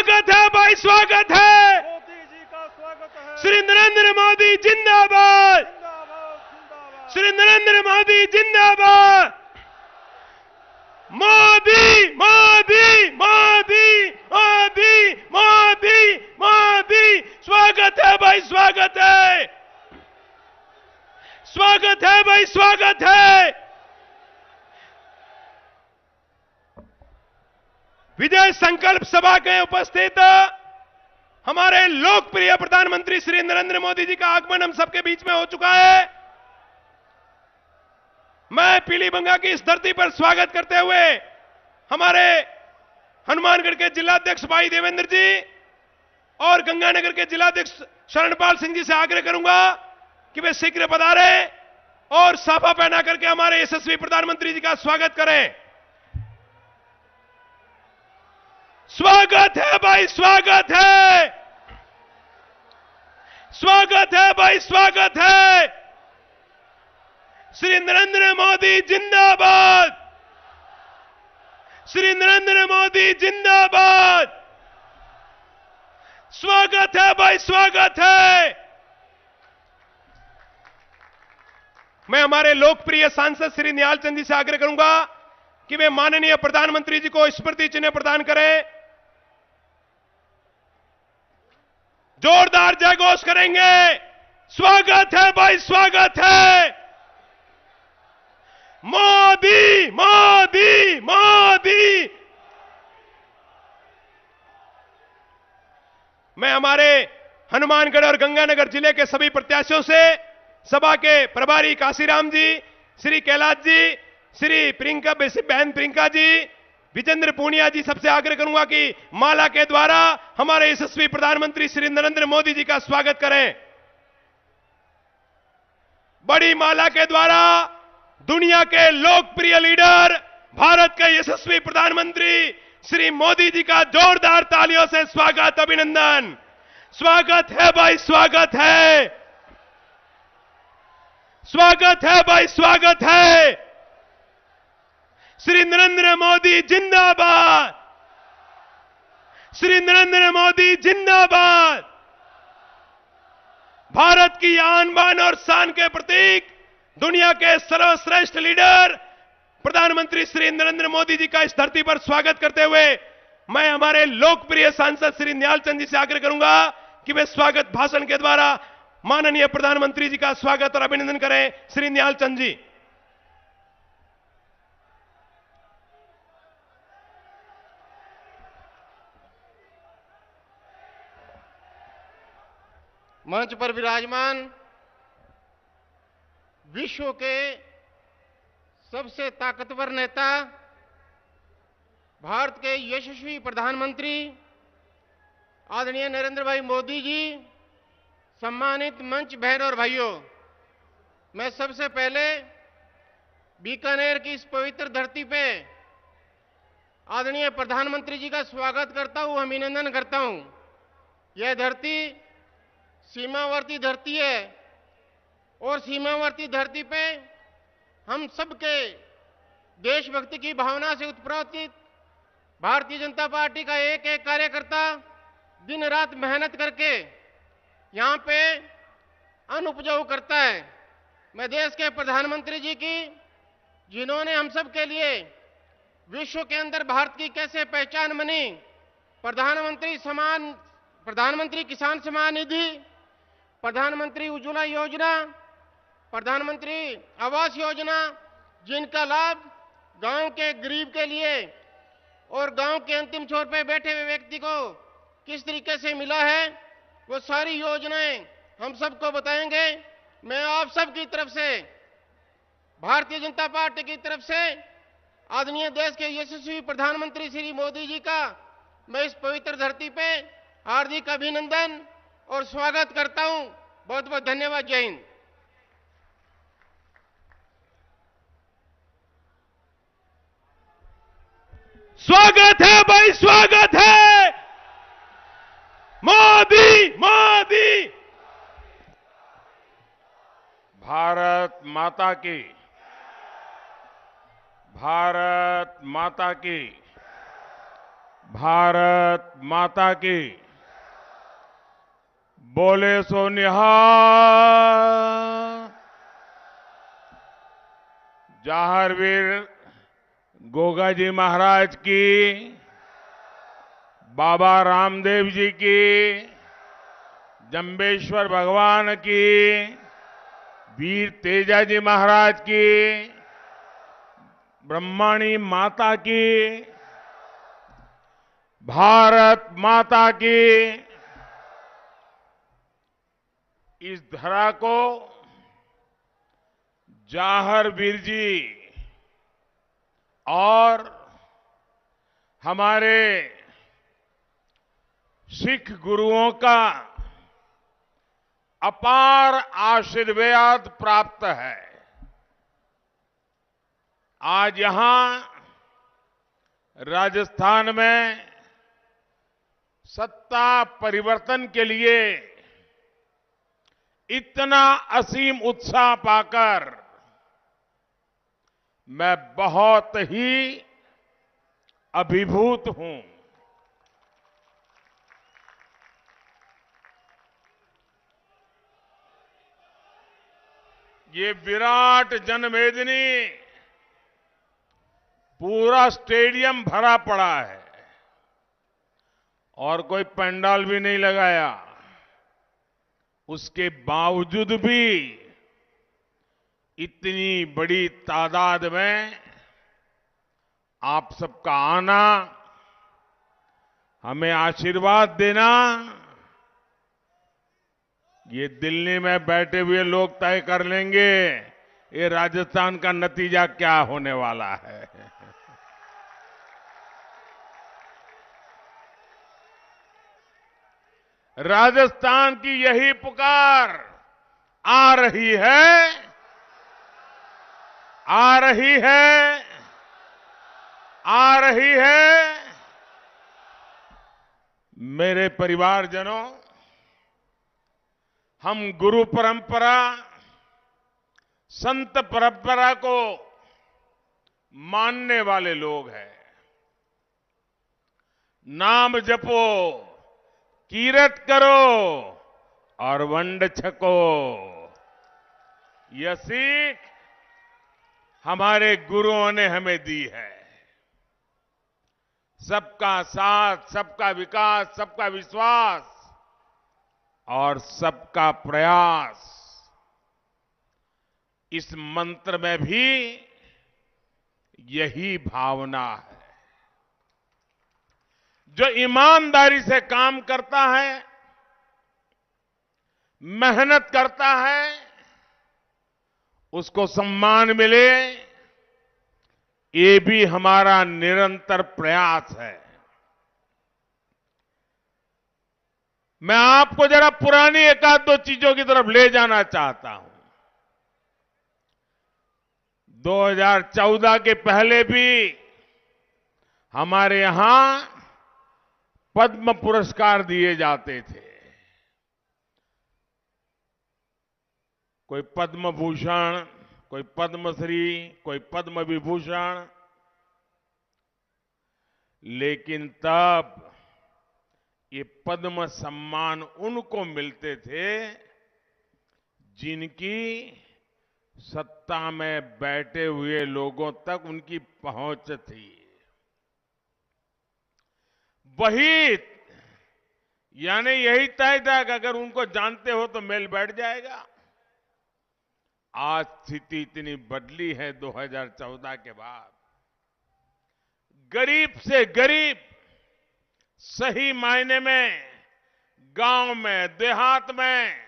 स्वागत है भाई, स्वागत है। मोदी जी का स्वागत है। श्री नरेंद्र मोदी जिंदाबाद, जिंदाबाद जिंदाबाद। श्री नरेंद्र मोदी जिंदाबाद। मोदी मोदी मोदी मोदी मोदी मोदी, स्वागत है भाई, स्वागत है, स्वागत है भाई, स्वागत है। विजय संकल्प सभा के उपस्थित हमारे लोकप्रिय प्रधानमंत्री श्री नरेंद्र मोदी जी का आगमन हम सबके बीच में हो चुका है। मैं पीलीभंगा की इस धरती पर स्वागत करते हुए हमारे हनुमानगढ़ के जिलाध्यक्ष भाई देवेंद्र जी और गंगानगर के जिलाध्यक्ष शरणपाल सिंह जी से आग्रह करूंगा कि वे शीघ्र पधारे और साफा पहना करके हमारे यशस्वी प्रधानमंत्री जी का स्वागत करें। स्वागत है भाई, स्वागत है, स्वागत है भाई, स्वागत है। श्री नरेंद्र मोदी जिंदाबाद, श्री नरेंद्र मोदी जिंदाबाद। स्वागत है भाई, स्वागत है। मैं हमारे लोकप्रिय सांसद श्री निहाल चंद जी से आग्रह करूंगा कि वे माननीय प्रधानमंत्री जी को स्मृति चिन्ह प्रदान करें। जोरदार जयघोष करेंगे। स्वागत है भाई, स्वागत है। मोदी मोदी मोदी। मैं हमारे हनुमानगढ़ और गंगानगर जिले के सभी प्रत्याशियों से, सभा के प्रभारी काशीराम जी, श्री कैलाश जी, श्री प्रियंका बहन प्रियंका जी, विजेंद्र पूनिया जी, सबसे आग्रह करूंगा कि माला के द्वारा हमारे यशस्वी प्रधानमंत्री श्री नरेंद्र मोदी जी का स्वागत करें। बड़ी माला के द्वारा दुनिया के लोकप्रिय लीडर, भारत के यशस्वी प्रधानमंत्री श्री मोदी जी का जोरदार तालियों से स्वागत, अभिनंदन। स्वागत है भाई, स्वागत है, स्वागत है भाई, स्वागत है। श्री नरेंद्र मोदी जिंदाबाद, श्री नरेंद्र मोदी जिंदाबाद। भारत की आन बान और शान के प्रतीक, दुनिया के सर्वश्रेष्ठ लीडर प्रधानमंत्री श्री नरेंद्र मोदी जी का इस धरती पर स्वागत करते हुए मैं हमारे लोकप्रिय सांसद श्री निहाल चंद जी से आग्रह करूंगा कि वे स्वागत भाषण के द्वारा माननीय प्रधानमंत्री जी का स्वागत और अभिनंदन करें। श्री निहाल चंद जी। मंच पर विराजमान विश्व के सबसे ताकतवर नेता, भारत के यशस्वी प्रधानमंत्री आदरणीय नरेंद्र भाई मोदी जी, सम्मानित मंच बहन और भाइयों, मैं सबसे पहले बीकानेर की इस पवित्र धरती पे आदरणीय प्रधानमंत्री जी का स्वागत करता हूं, अभिनंदन करता हूं। यह धरती सीमावर्ती धरती है और सीमावर्ती धरती पे हम सबके देशभक्ति की भावना से उत्प्रेरित भारतीय जनता पार्टी का एक एक कार्यकर्ता दिन रात मेहनत करके यहाँ पे अन्न उपजाऊ करता है। मैं देश के प्रधानमंत्री जी की, जिन्होंने हम सब के लिए विश्व के अंदर भारत की कैसे पहचान बनी, प्रधानमंत्री किसान सम्मान निधि, प्रधानमंत्री उज्ज्वला योजना, प्रधानमंत्री आवास योजना, जिनका लाभ गांव के गरीब के लिए और गांव के अंतिम छोर पे बैठे हुए व्यक्ति को किस तरीके से मिला है, वो सारी योजनाएं हम सबको बताएंगे। मैं आप सब की तरफ से, भारतीय जनता पार्टी की तरफ से आदरणीय देश के यशस्वी प्रधानमंत्री श्री मोदी जी का मैं इस पवित्र धरती पे हार्दिक अभिनंदन और स्वागत करता हूं। बहुत बहुत धन्यवाद। जय हिंद। स्वागत है भाई, स्वागत है। मोदी मोदी। भारत माता की, भारत माता की, भारत माता की। बोले सो निहाल। जवाहरवीर गोगाजी महाराज की, बाबा रामदेव जी की, जंबेश्वर भगवान की, वीर तेजाजी महाराज की, ब्रह्माणी माता की, भारत माता की। इस धरा को जवाहरवीर जी और हमारे सिख गुरुओं का अपार आशीर्वाद प्राप्त है। आज यहां राजस्थान में सत्ता परिवर्तन के लिए इतना असीम उत्साह पाकर मैं बहुत ही अभिभूत हूं। ये विराट जनमेदिनी, पूरा स्टेडियम भरा पड़ा है और कोई पंडाल भी नहीं लगाया। उसके बावजूद भी इतनी बड़ी तादाद में आप सबका आना, हमें आशीर्वाद देना, ये दिल्ली में बैठे हुए लोग तय कर लेंगे ये राजस्थान का नतीजा क्या होने वाला है। राजस्थान की यही पुकार आ रही है, आ रही है, आ रही है। मेरे परिवारजनों, हम गुरु परंपरा, संत परंपरा को मानने वाले लोग हैं। नाम जपो, कीरत करो और वंड छको, यह सीख हमारे गुरुओं ने हमें दी है। सबका साथ, सबका विकास, सबका विश्वास और सबका प्रयास, इस मंत्र में भी यही भावना है। जो ईमानदारी से काम करता है, मेहनत करता है, उसको सम्मान मिले, ये भी हमारा निरंतर प्रयास है। मैं आपको जरा पुरानी एक आध दो चीजों की तरफ ले जाना चाहता हूं। 2014 के पहले भी हमारे यहां पद्म पुरस्कार दिए जाते थे। कोई पद्म भूषण, कोई पद्मश्री, कोई पद्म विभूषण। लेकिन तब ये पद्म सम्मान उनको मिलते थे जिनकी सत्ता में बैठे हुए लोगों तक उनकी पहुंच थी। वही यानी यही तय था कि अगर उनको जानते हो तो मेल बैठ जाएगा। आज स्थिति इतनी बदली है 2014 के बाद। गरीब से गरीब, सही मायने में गांव में, देहात में,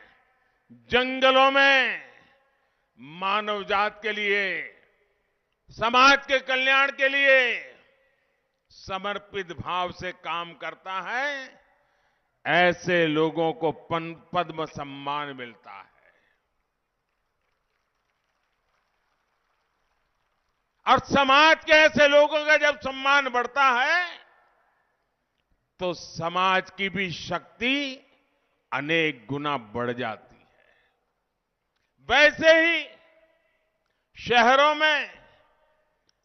जंगलों में मानव जात के लिए, समाज के कल्याण के लिए समर्पित भाव से काम करता है, ऐसे लोगों को पद्म सम्मान मिलता है। और समाज के ऐसे लोगों का जब सम्मान बढ़ता है तो समाज की भी शक्ति अनेक गुना बढ़ जाती है। वैसे ही शहरों में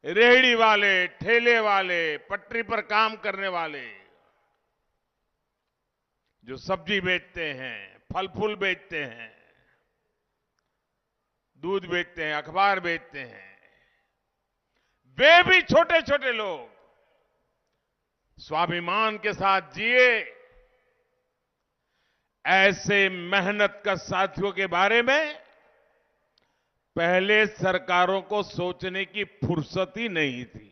रेहड़ी वाले, ठेले वाले, पटरी पर काम करने वाले, जो सब्जी बेचते हैं, फल फूल बेचते हैं, दूध बेचते हैं, अखबार बेचते हैं, वे भी छोटे छोटे लोग स्वाभिमान के साथ जिए। ऐसे मेहनत कर साथियों के बारे में पहले सरकारों को सोचने की फुर्सत ही नहीं थी।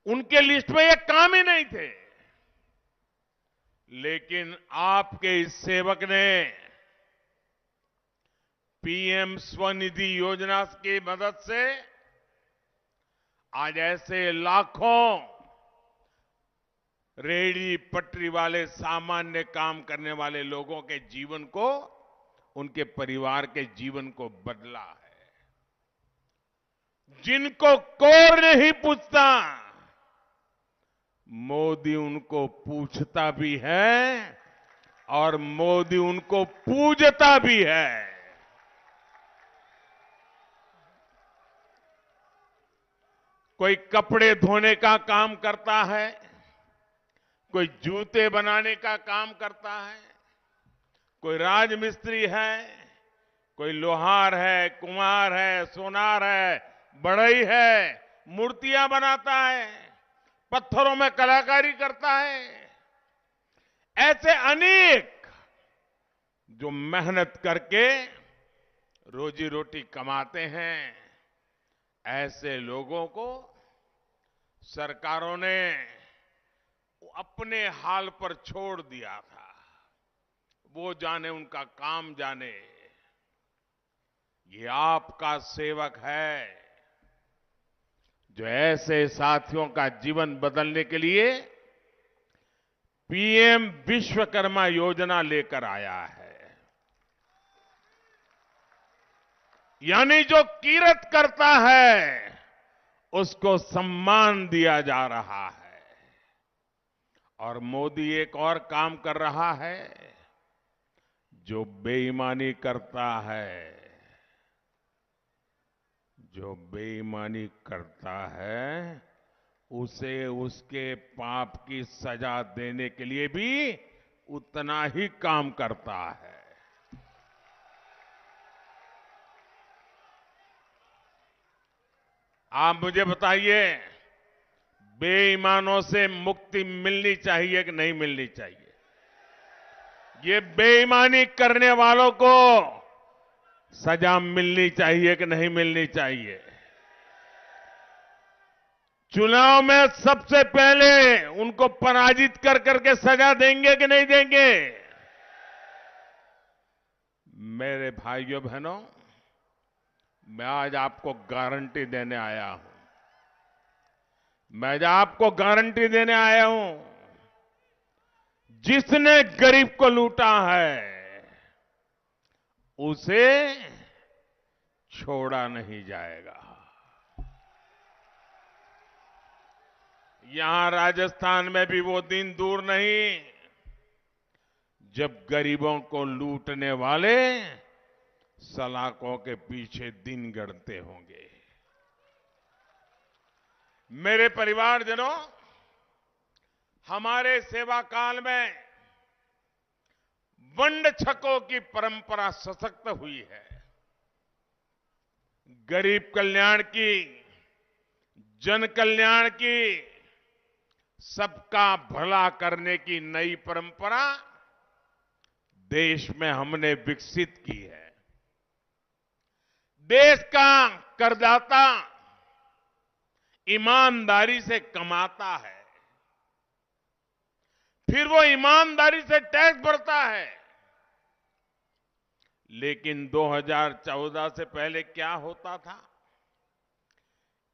उनके लिस्ट में ये काम ही नहीं थे। लेकिन आपके इस सेवक ने पीएम स्वनिधि योजना की मदद से आज ऐसे लाखों रेहड़ी पटरी वाले, सामान्य काम करने वाले लोगों के जीवन को, उनके परिवार के जीवन को बदला है। जिनको कोई नहीं पूछता, मोदी उनको पूछता भी है और मोदी उनको पूजता भी है। कोई कपड़े धोने का काम करता है, कोई जूते बनाने का काम करता है, कोई राजमिस्त्री है, कोई लोहार है, कुम्हार है, सोनार है, बढ़ई है, मूर्तियां बनाता है, पत्थरों में कलाकारी करता है। ऐसे अनेक जो मेहनत करके रोजी रोटी कमाते हैं, ऐसे लोगों को सरकारों ने अपने हाल पर छोड़ दिया था। वो जाने, उनका काम जाने। ये आपका सेवक है जो ऐसे साथियों का जीवन बदलने के लिए पीएम विश्वकर्मा योजना लेकर आया है। यानी जो किरत करता है उसको सम्मान दिया जा रहा है। और मोदी एक और काम कर रहा है, जो बेईमानी करता है, जो बेईमानी करता है उसे उसके पाप की सजा देने के लिए भी उतना ही काम करता है। आप मुझे बताइए, बेईमानों से मुक्ति मिलनी चाहिए कि नहीं मिलनी चाहिए? ये बेईमानी करने वालों को सजा मिलनी चाहिए कि नहीं मिलनी चाहिए? चुनाव में सबसे पहले उनको पराजित कर करके सजा देंगे कि नहीं देंगे? मेरे भाइयों बहनों, मैं आज आपको गारंटी देने आया हूं। मैं आज आपको गारंटी देने आया हूं, जिसने गरीब को लूटा है उसे छोड़ा नहीं जाएगा। यहां राजस्थान में भी वो दिन दूर नहीं जब गरीबों को लूटने वाले सलाखों के पीछे दिन गढ़ते होंगे। मेरे परिवारजनों, हमारे सेवा काल में वंड छकों की परंपरा सशक्त हुई है। गरीब कल्याण की, जन कल्याण की, सबका भला करने की नई परंपरा देश में हमने विकसित की है। देश का करदाता ईमानदारी से कमाता है, फिर वो ईमानदारी से टैक्स भरता है। लेकिन 2014 से पहले क्या होता था?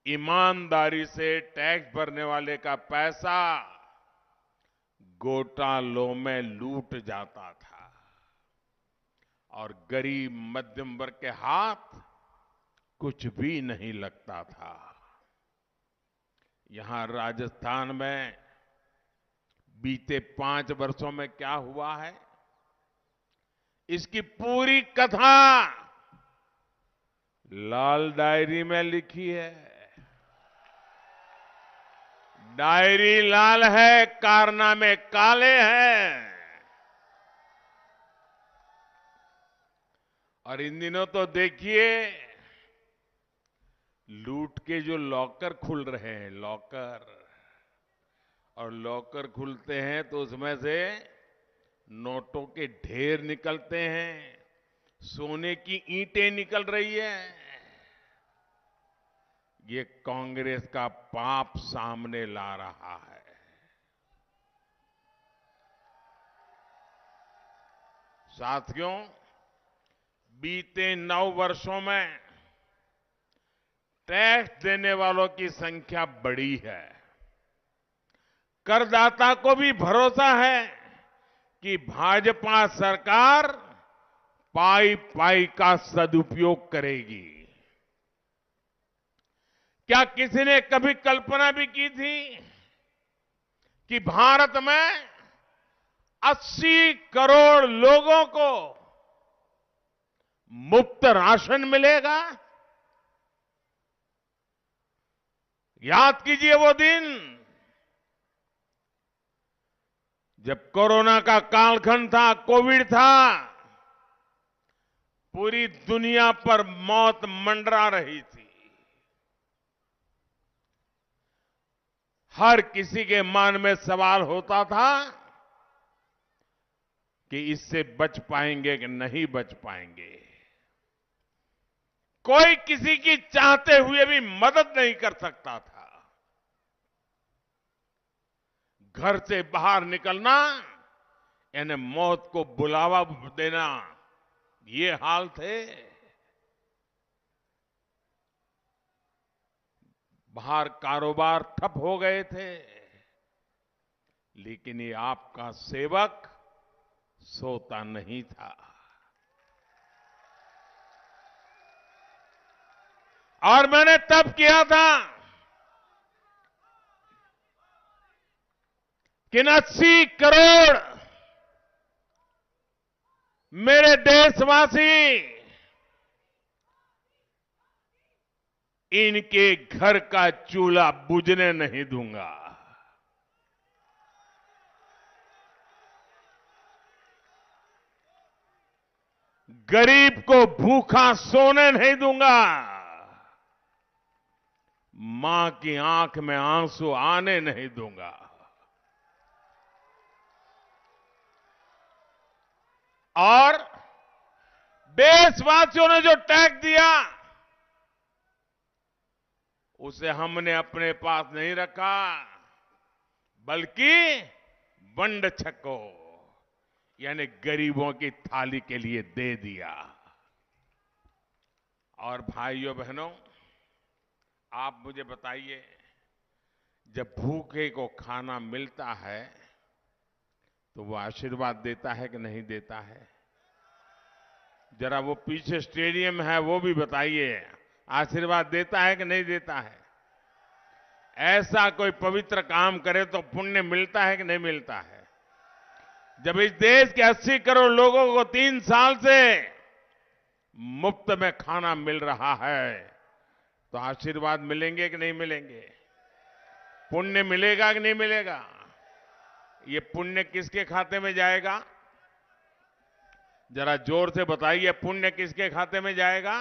ईमानदारी से टैक्स भरने वाले का पैसा घोटालों में लूट जाता था और गरीब मध्यम वर्ग के हाथ कुछ भी नहीं लगता था। यहां राजस्थान में बीते 5 वर्षों में क्या हुआ है, इसकी पूरी कथा लाल डायरी में लिखी है। डायरी लाल है, कारनामे काले हैं। और इन दिनों तो देखिए, लूट के जो लॉकर खुल रहे हैं, लॉकर, और लॉकर खुलते हैं तो उसमें से नोटों के ढेर निकलते हैं, सोने की ईंटें निकल रही है। ये कांग्रेस का पाप सामने ला रहा है। साथियों, बीते 9 वर्षों में टैक्स देने वालों की संख्या बढ़ी है। करदाता को भी भरोसा है कि भाजपा सरकार पाई पाई का सदुपयोग करेगी। क्या किसी ने कभी कल्पना भी की थी कि भारत में 80 करोड़ लोगों को मुफ्त राशन मिलेगा? याद कीजिए वो दिन जब कोरोना का कालखंड था, कोविड था, पूरी दुनिया पर मौत मंडरा रही थी। हर किसी के मन में सवाल होता था कि इससे बच पाएंगे कि नहीं बच पाएंगे। कोई किसी की चाहते हुए भी मदद नहीं कर सकता था। घर से बाहर निकलना यानी मौत को बुलावा देना, ये हाल थे। बाहर कारोबार ठप हो गए थे, लेकिन ये आपका सेवक सोता नहीं था। और मैंने तब किया था कि 80 करोड़ मेरे देशवासी इनके घर का चूल्हा बुझने नहीं दूंगा। गरीब को भूखा सोने नहीं दूंगा। मां की आंख में आंसू आने नहीं दूंगा। और देशवासियों ने जो टैक्स दिया उसे हमने अपने पास नहीं रखा, बल्कि वंड छको यानी गरीबों की थाली के लिए दे दिया। और भाइयों बहनों, आप मुझे बताइए, जब भूखे को खाना मिलता है तो वो आशीर्वाद देता है कि नहीं देता है? जरा वो पीछे स्टेडियम है वो भी बताइए, आशीर्वाद देता है कि नहीं देता है? ऐसा कोई पवित्र काम करे तो पुण्य मिलता है कि नहीं मिलता है? जब इस देश के 80 करोड़ लोगों को 3 साल से मुफ्त में खाना मिल रहा है तो आशीर्वाद मिलेंगे कि नहीं मिलेंगे? पुण्य मिलेगा कि नहीं मिलेगा? ये पुण्य किसके खाते में जाएगा? जरा जोर से बताइए, पुण्य किसके खाते में जाएगा?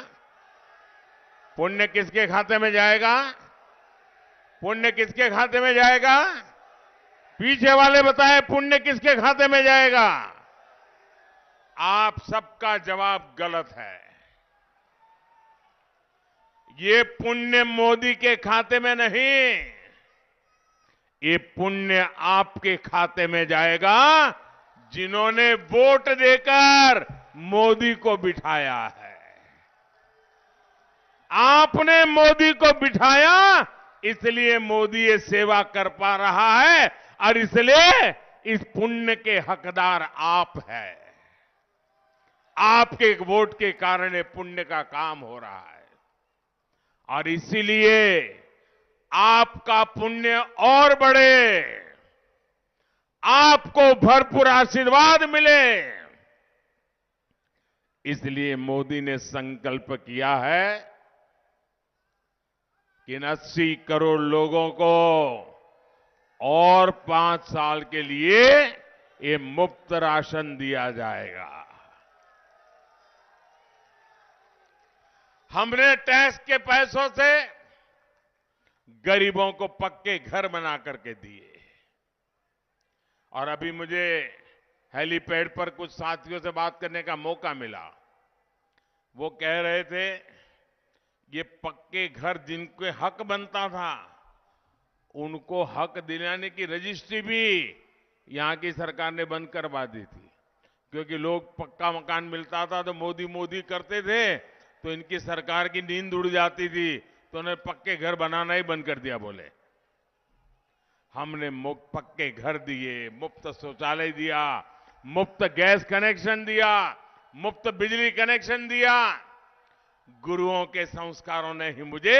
पुण्य किसके खाते में जाएगा? पुण्य किसके खाते में जाएगा? पीछे वाले बताएं, पुण्य किसके खाते में जाएगा? आप सबका जवाब गलत है। ये पुण्य मोदी के खाते में नहीं, ये पुण्य आपके खाते में जाएगा जिन्होंने वोट देकर मोदी को बिठाया है। आपने मोदी को बिठाया, इसलिए मोदी ये सेवा कर पा रहा है और इसलिए इस पुण्य के हकदार आप हैं। आपके वोट के कारण ये पुण्य का काम हो रहा है और इसीलिए आपका पुण्य और बढ़े, आपको भरपूर आशीर्वाद मिले, इसलिए मोदी ने संकल्प किया है कि इन 80 करोड़ लोगों को और 5 साल के लिए ये मुफ्त राशन दिया जाएगा। हमने टैक्स के पैसों से गरीबों को पक्के घर बना करके दिए। और अभी मुझे हेलीपैड पर कुछ साथियों से बात करने का मौका मिला। वो कह रहे थे ये पक्के घर जिनके हक बनता था उनको हक दिलाने की रजिस्ट्री भी यहां की सरकार ने बंद करवा दी थी, क्योंकि लोग पक्का मकान मिलता था तो मोदी मोदी करते थे तो इनकी सरकार की नींद उड़ जाती थी, तो उन्हें पक्के घर बनाना ही बंद कर दिया। बोले हमने मुफ्त पक्के घर दिए, मुफ्त शौचालय दिया, मुफ्त गैस कनेक्शन दिया, मुफ्त बिजली कनेक्शन दिया। गुरुओं के संस्कारों ने ही मुझे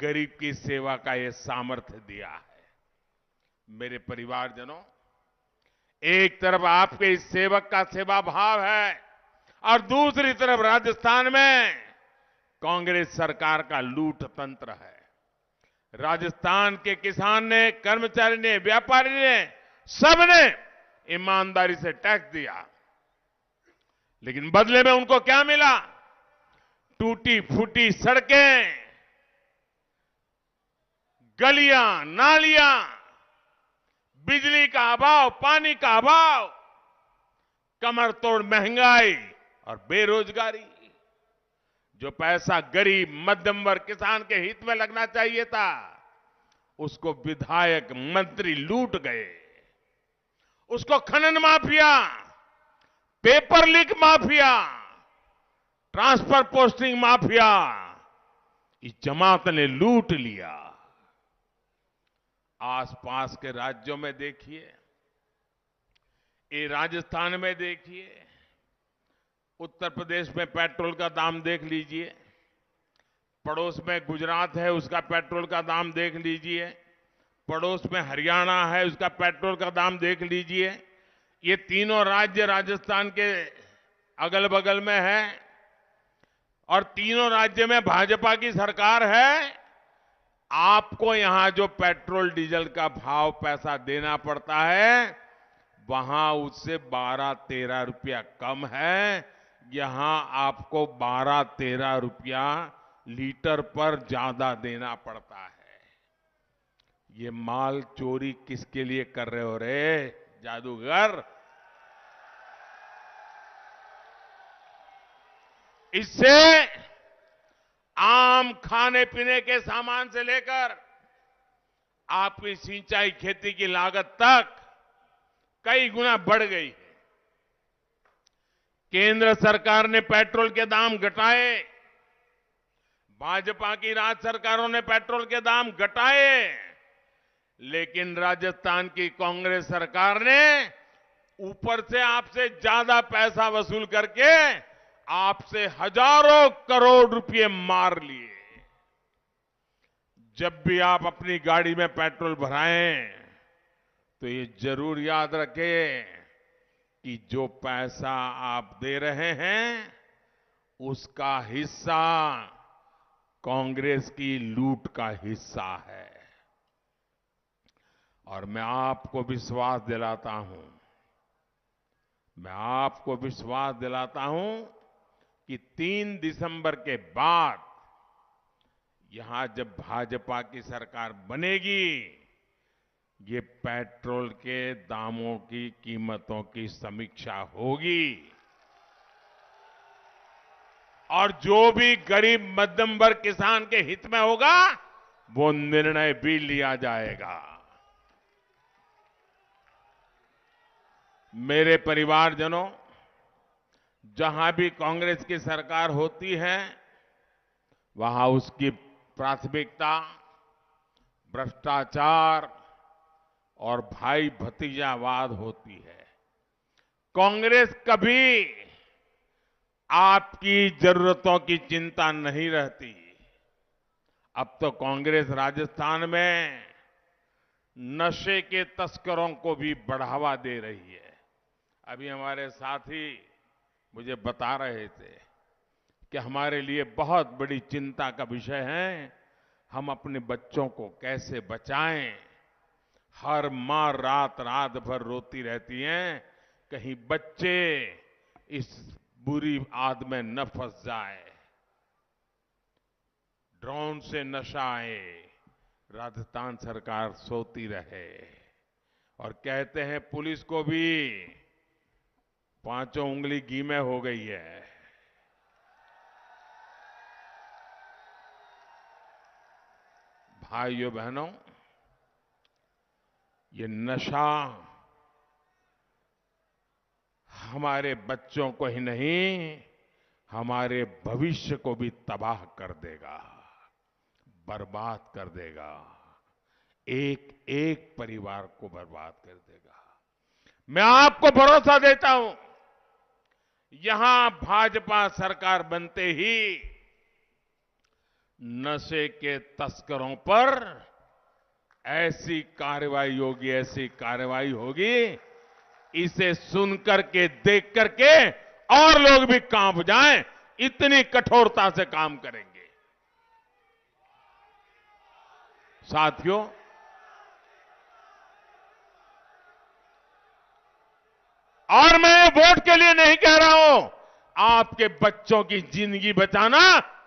गरीब की सेवा का यह सामर्थ्य दिया है। मेरे परिवारजनों, एक तरफ आपके इस सेवक का सेवा भाव है और दूसरी तरफ राजस्थान में कांग्रेस सरकार का लूट तंत्र है। राजस्थान के किसान ने, कर्मचारी ने, व्यापारी ने, सबने ईमानदारी से टैक्स दिया, लेकिन बदले में उनको क्या मिला? टूटी फूटी सड़कें, गलियां, नालियां, बिजली का अभाव, पानी का अभाव, कमर तोड़ महंगाई और बेरोजगारी। जो पैसा गरीब, मध्यम वर्ग, किसान के हित में लगना चाहिए था, उसको विधायक, मंत्री लूट गए। उसको खनन mafia, paper leak mafia, transfer posting mafia, इस जमात ने लूट लिया। आसपास के राज्यों में देखिए, ये राजस्थान में देखिए, उत्तर प्रदेश में पेट्रोल का दाम देख लीजिए, पड़ोस में गुजरात है उसका पेट्रोल का दाम देख लीजिए, पड़ोस में हरियाणा है उसका पेट्रोल का दाम देख लीजिए। ये तीनों राज्य राजस्थान के अगल बगल में है और तीनों राज्य में भाजपा की सरकार है। आपको यहां जो पेट्रोल डीजल का भाव पैसा देना पड़ता है, वहां उससे 12-13 रुपया कम है। यहां आपको 12-13 रुपया लीटर पर ज्यादा देना पड़ता है। ये माल चोरी किसके लिए कर रहे हो रे जादूगर? इससे आम खाने पीने के सामान से लेकर आपकी सिंचाई खेती की लागत तक कई गुना बढ़ गई है। केंद्र सरकार ने पेट्रोल के दाम घटाए, भाजपा की राज्य सरकारों ने पेट्रोल के दाम घटाए, लेकिन राजस्थान की कांग्रेस सरकार ने ऊपर से आपसे ज्यादा पैसा वसूल करके आपसे हजारों करोड़ रुपए मार लिए। जब भी आप अपनी गाड़ी में पेट्रोल भराएं तो ये जरूर याद रखें कि जो पैसा आप दे रहे हैं उसका हिस्सा कांग्रेस की लूट का हिस्सा है। और मैं आपको विश्वास दिलाता हूं कि 3 दिसंबर के बाद यहां जब भाजपा की सरकार बनेगी, ये पेट्रोल के दामों की कीमतों की समीक्षा होगी और जो भी गरीब मध्यम वर्ग किसान के हित में होगा वो निर्णय भी लिया जाएगा। मेरे परिवारजनों, जहां भी कांग्रेस की सरकार होती है वहां उसकी प्राथमिकता भ्रष्टाचार और भाई भतीजावाद होती है। कांग्रेस कभी आपकी जरूरतों की चिंता नहीं रहती। अब तो कांग्रेस राजस्थान में नशे के तस्करों को भी बढ़ावा दे रही है। अभी हमारे साथी मुझे बता रहे थे कि हमारे लिए बहुत बड़ी चिंता का विषय है हम अपने बच्चों को कैसे बचाएं। हर मां रात रात भर रोती रहती हैं, कहीं बच्चे इस बुरी आद में न फंस जाए। ड्रोन से नशा आए, राजस्थान सरकार सोती रहे और कहते हैं पुलिस को भी पांचों उंगली घी में हो गई है। भाइयों बहनों, ये नशा हमारे बच्चों को ही नहीं, हमारे भविष्य को भी तबाह कर देगा, बर्बाद कर देगा, एक एक परिवार को बर्बाद कर देगा। मैं आपको भरोसा देता हूं, यहां भाजपा सरकार बनते ही नशे के तस्करों पर ऐसी कार्रवाई होगी, ऐसी कार्रवाई होगी, इसे सुन करके देख करके और लोग भी कांप जाएं, इतनी कठोरता से काम करेंगे। साथियों, और मैं वोट के लिए नहीं कह रहा हूं, आपके बच्चों की जिंदगी बचाना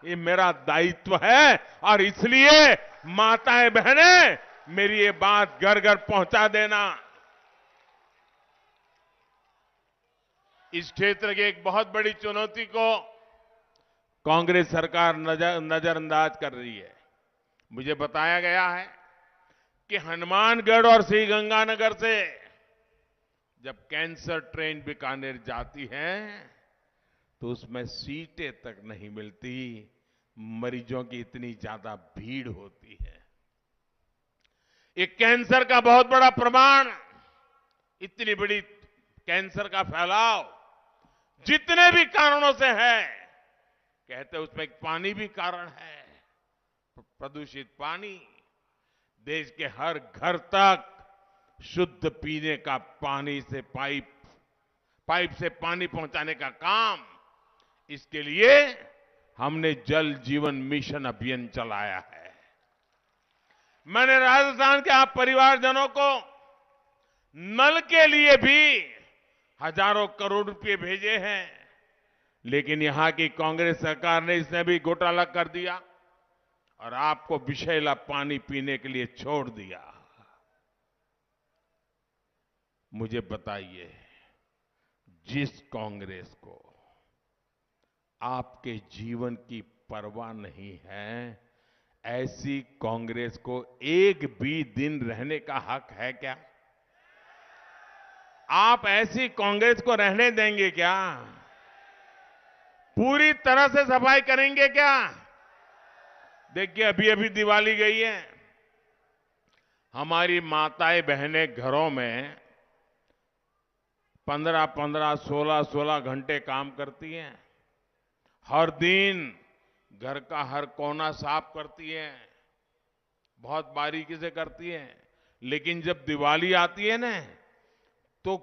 ये मेरा दायित्व है और इसलिए माताएं बहनें मेरी ये बात घर घर पहुंचा देना। इस क्षेत्र की एक बहुत बड़ी चुनौती को कांग्रेस सरकार नजरअंदाज कर रही है। मुझे बताया गया है कि हनुमानगढ़ और श्रीगंगानगर से जब कैंसर ट्रेन बीकानेर जाती है तो उसमें सीटें तक नहीं मिलती, मरीजों की इतनी ज्यादा भीड़ होती है। ये कैंसर का बहुत बड़ा प्रमाण, इतनी बड़ी कैंसर का फैलाव जितने भी कारणों से है, कहते हैं उसमें पानी भी कारण है। प्रदूषित पानी, देश के हर घर तक शुद्ध पीने का पानी से पाइप से पानी पहुंचाने का काम, इसके लिए हमने जल जीवन मिशन अभियान चलाया है। मैंने राजस्थान के आप परिवारजनों को नल के लिए भी हजारों करोड़ रुपए भेजे हैं, लेकिन यहां की कांग्रेस सरकार ने इसने भी घोटाला कर दिया और आपको विषैला पानी पीने के लिए छोड़ दिया। मुझे बताइए, जिस कांग्रेस को आपके जीवन की परवाह नहीं है, ऐसी कांग्रेस को एक भी दिन रहने का हक है क्या? आप ऐसी कांग्रेस को रहने देंगे क्या? पूरी तरह से सफाई करेंगे क्या? देखिए, अभी अभी दिवाली गई है, हमारी माताएं बहनें घरों में 15-15, 16-16 घंटे काम करती हैं। हर दिन घर का हर कोना साफ करती हैं, बहुत बारीकी से करती हैं, लेकिन जब दिवाली आती है ना, तो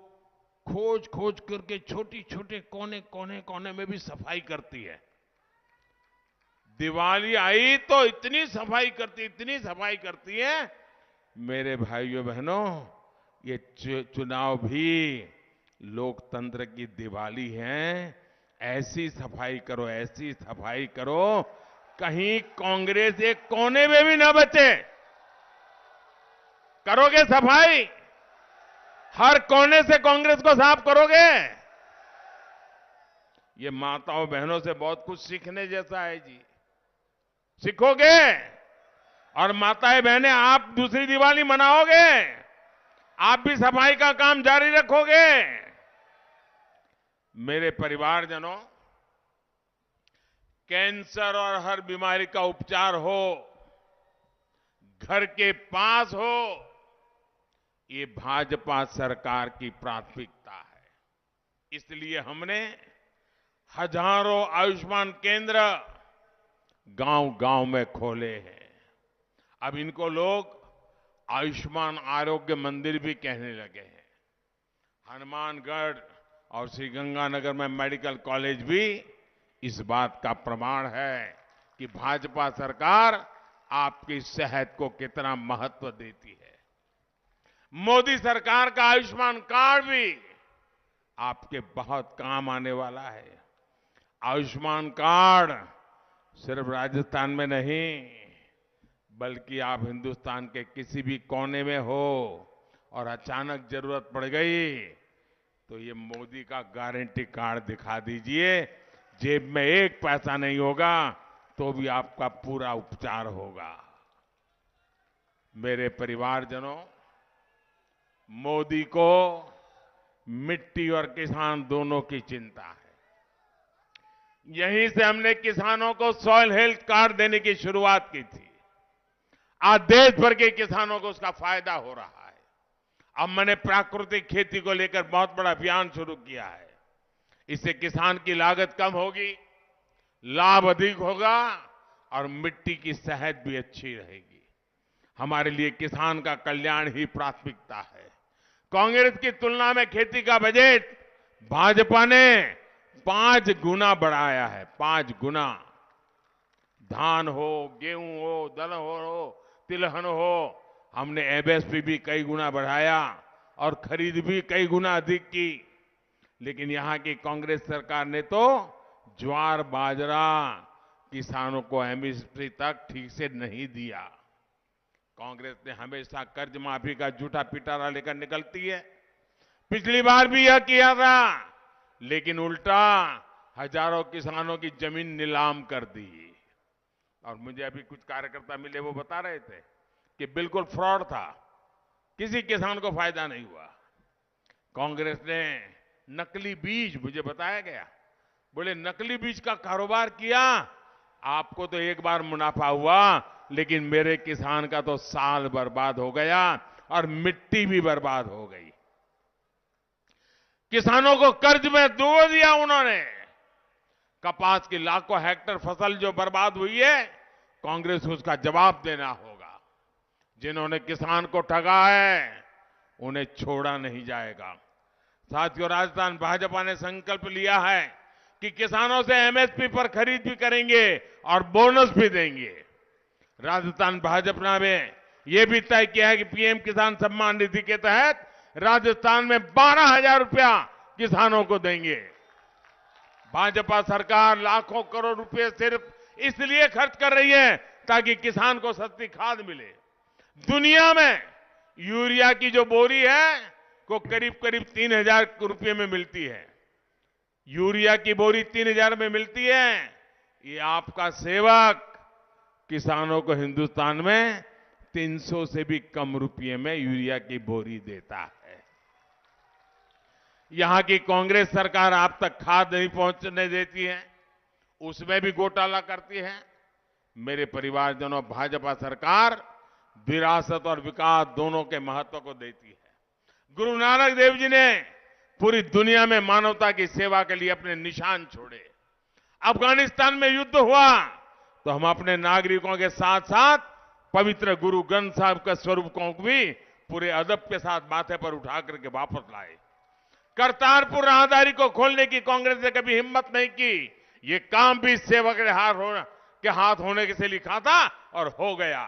खोज खोज करके छोटी छोटे कोने में भी सफाई करती है। दिवाली आई तो इतनी सफाई करती है। मेरे भाइयों बहनों, ये चुनाव भी लोकतंत्र की दिवाली है। ऐसी सफाई करो, कहीं कांग्रेस एक कोने में भी ना बचे। करोगे सफाई? हर कोने से कांग्रेस को साफ करोगे? ये माताओं बहनों से बहुत कुछ सीखने जैसा है जी। सीखोगे और माताएं बहनें आप दूसरी दिवाली मनाओगे, आप भी सफाई का काम जारी रखोगे। मेरे परिवारजनों, कैंसर और हर बीमारी का उपचार हो, घर के पास हो, ये भाजपा सरकार की प्राथमिकता है। इसलिए हमने हजारों आयुष्मान केंद्र गांव-गांव में खोले हैं। अब इनको लोग आयुष्मान आरोग्य मंदिर भी कहने लगे हैं। हनुमानगढ़ और श्रीगंगानगर में मेडिकल कॉलेज भी इस बात का प्रमाण है कि भाजपा सरकार आपकी सेहत को कितना महत्व देती है। मोदी सरकार का आयुष्मान कार्ड भी आपके बहुत काम आने वाला है। आयुष्मान कार्ड सिर्फ राजस्थान में नहीं, बल्कि आप हिंदुस्तान के किसी भी कोने में हो और अचानक जरूरत पड़ गई तो ये मोदी का गारंटी कार्ड दिखा दीजिए, जेब में एक पैसा नहीं होगा तो भी आपका पूरा उपचार होगा। मेरे परिवारजनों, मोदी को मिट्टी और किसान दोनों की चिंता है। यहीं से हमने किसानों को सॉइल हेल्थ कार्ड देने की शुरुआत की थी। आज देश भर के किसानों को उसका फायदा हो रहा है। अब मैंने प्राकृतिक खेती को लेकर बहुत बड़ा अभियान शुरू किया है। इससे किसान की लागत कम होगी, लाभ अधिक होगा और मिट्टी की सेहत भी अच्छी रहेगी। हमारे लिए किसान का कल्याण ही प्राथमिकता है। कांग्रेस की तुलना में खेती का बजट भाजपा ने 5 गुना बढ़ाया है। 5 गुना। धान हो, गेहूं हो, दलहन हो, तिलहन हो, हमने एमएसपी भी कई गुना बढ़ाया और खरीद भी कई गुना अधिक की। लेकिन यहां की कांग्रेस सरकार ने तो ज्वार बाजरा किसानों को एमएसपी तक ठीक से नहीं दिया। कांग्रेस ने हमेशा कर्ज माफी का झूठा पिटारा लेकर निकलती है। पिछली बार भी यह किया था, लेकिन उल्टा हजारों किसानों की जमीन नीलाम कर दी। और मुझे अभी कुछ कार्यकर्ता मिले, वो बता रहे थे कि बिल्कुल फ्रॉड था, किसी किसान को फायदा नहीं हुआ। कांग्रेस ने नकली बीज, मुझे बताया गया, बोले नकली बीज का कारोबार किया, आपको तो एक बार मुनाफा हुआ, लेकिन मेरे किसान का तो साल बर्बाद हो गया और मिट्टी भी बर्बाद हो गई। किसानों को कर्ज में डुबो दिया उन्होंने। कपास की लाखों हेक्टेयर फसल जो बर्बाद हुई है, कांग्रेस को उसका जवाब देना होगा। जिन्होंने किसान को ठगा है उन्हें छोड़ा नहीं जाएगा। साथियों, राजस्थान भाजपा ने संकल्प लिया है कि किसानों से एमएसपी पर खरीद भी करेंगे और बोनस भी देंगे। राजस्थान भाजपा ने यह भी तय किया है कि पीएम किसान सम्मान निधि के तहत राजस्थान में 12,000 रुपया किसानों को देंगे। भाजपा सरकार लाखों करोड़ रुपए सिर्फ इसलिए खर्च कर रही है ताकि किसान को सस्ती खाद मिले। दुनिया में यूरिया की जो बोरी है वो करीब 3,000 रुपए में मिलती है। यूरिया की बोरी 3,000 में मिलती है। ये आपका सेवक किसानों को हिंदुस्तान में 300 से भी कम रुपये में यूरिया की बोरी देता है। यहां की कांग्रेस सरकार आप तक खाद नहीं पहुंचने देती है, उसमें भी घोटाला करती है। मेरे परिवारजनों, भाजपा सरकार विरासत और विकास दोनों के महत्व को देती है। गुरु नानक देव जी ने पूरी दुनिया में मानवता की सेवा के लिए अपने निशान छोड़े। अफगानिस्तान में युद्ध हुआ तो हम अपने नागरिकों के साथ साथ पवित्र गुरु ग्रंथ साहब के स्वरूप को भी पूरे अदब के साथ माथे पर उठा करके वापस लाए। करतारपुर राहदारी को खोलने की कांग्रेस ने कभी हिम्मत नहीं की। ये काम भी सेवक के हाथ होने से लिखा था और हो गया।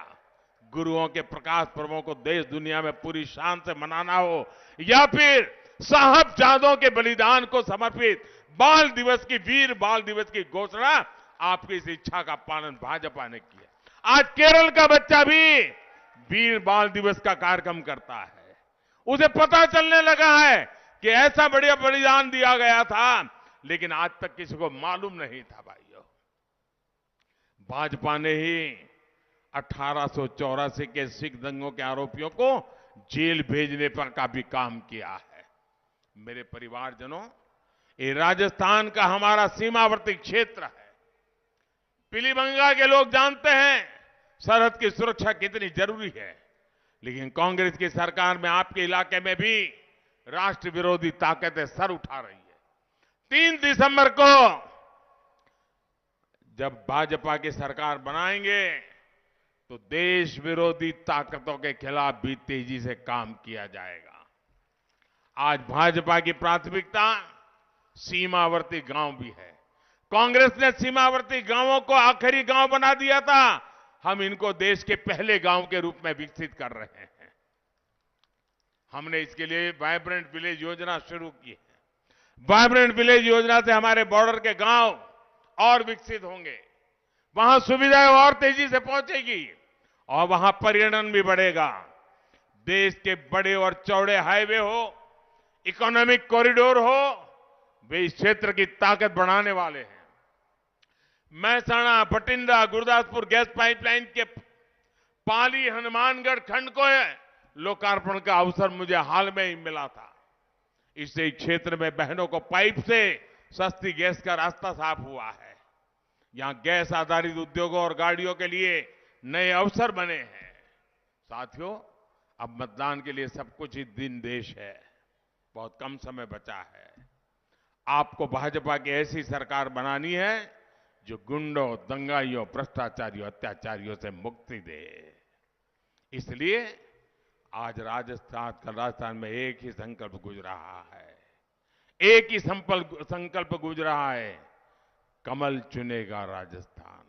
गुरुओं के प्रकाश पर्वों को देश दुनिया में पूरी शान से मनाना हो या फिर साहबजादों के बलिदान को समर्पित बाल दिवस की वीर बाल दिवस की घोषणा, आपकी इस इच्छा का पालन भाजपा ने किया। आज केरल का बच्चा भी वीर बाल दिवस का कार्यक्रम करता है। उसे पता चलने लगा है कि ऐसा बढ़िया बलिदान दिया गया था, लेकिन आज तक किसी को मालूम नहीं था। भाइयों, भाजपा ने ही 1884 के सिख दंगों के आरोपियों को जेल भेजने पर का भी काम किया है। मेरे परिवारजनों, ये राजस्थान का हमारा सीमावर्ती क्षेत्र है। पीलीभंगा के लोग जानते हैं सरहद की सुरक्षा कितनी जरूरी है, लेकिन कांग्रेस की सरकार में आपके इलाके में भी राष्ट्र विरोधी ताकतें सर उठा रही है। 3 दिसंबर को जब भाजपा की सरकार बनाएंगे तो देश विरोधी ताकतों के खिलाफ भी तेजी से काम किया जाएगा। आज भाजपा की प्राथमिकता सीमावर्ती गांव भी है। कांग्रेस ने सीमावर्ती गांवों को आखिरी गांव बना दिया था। हम इनको देश के पहले गांव के रूप में विकसित कर रहे हैं। हमने इसके लिए वाइब्रेंट विलेज योजना शुरू की है। वाइब्रेंट विलेज योजना से हमारे बॉर्डर के गांव और विकसित होंगे, वहां सुविधाएं और तेजी से पहुंचेगी और वहां पर्यटन भी बढ़ेगा। देश के बड़े और चौड़े हाईवे हो, इकोनॉमिक कॉरिडोर हो, वे इस क्षेत्र की ताकत बढ़ाने वाले हैं। महसाणा, बठिंडा, गुरदासपुर गैस पाइपलाइन के पाली हनुमानगढ़ खंड को लोकार्पण का अवसर मुझे हाल में ही मिला था। इससे क्षेत्र में बहनों को पाइप से सस्ती गैस का रास्ता साफ हुआ है। यहां गैस आधारित उद्योगों और गाड़ियों के लिए नए अवसर बने हैं। साथियों, अब मतदान के लिए सब कुछ ही दिन देश है, बहुत कम समय बचा है। आपको भाजपा की ऐसी सरकार बनानी है जो गुंडों, दंगाइयों, भ्रष्टाचारियों, अत्याचारियों से मुक्ति दे। इसलिए आज कल राजस्थान में एक ही संकल्प गूंज रहा है, एक ही संकल्प गूंज रहा है, कमल चुनेगा राजस्थान।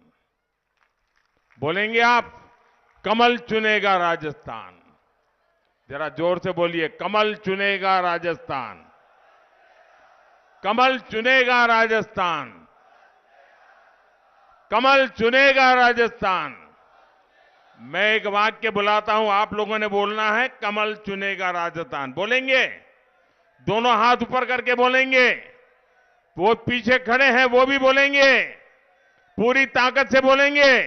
बोलेंगे आप, कमल चुनेगा राजस्थान। जरा जोर से बोलिए, कमल चुनेगा राजस्थान, कमल चुनेगा राजस्थान, कमल चुनेगा राजस्थान। मैं एक वाक्य बुलाता हूं, आप लोगों ने बोलना है, कमल चुनेगा राजस्थान। बोलेंगे? दोनों हाथ ऊपर करके बोलेंगे। वो पीछे खड़े हैं वो भी बोलेंगे, पूरी ताकत से बोलेंगे।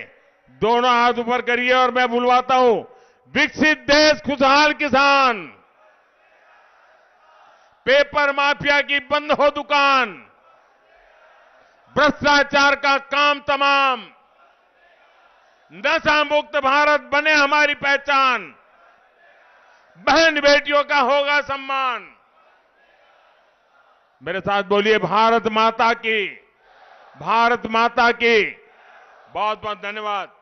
दोनों हाथ ऊपर करिए और मैं बुलवाता हूं, विकसित देश, खुशहाल किसान, पेपर माफिया की बंद हो दुकान, भ्रष्टाचार का काम तमाम, नशा मुक्त भारत बने हमारी पहचान, बहन बेटियों का होगा सम्मान। मेरे साथ बोलिए, भारत माता की, भारत माता की। बहुत बहुत धन्यवाद।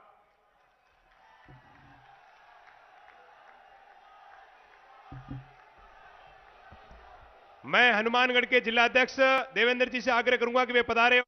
मैं हनुमानगढ़ के जिलाध्यक्ष देवेंद्र जी से आग्रह करूंगा कि वे पधारे।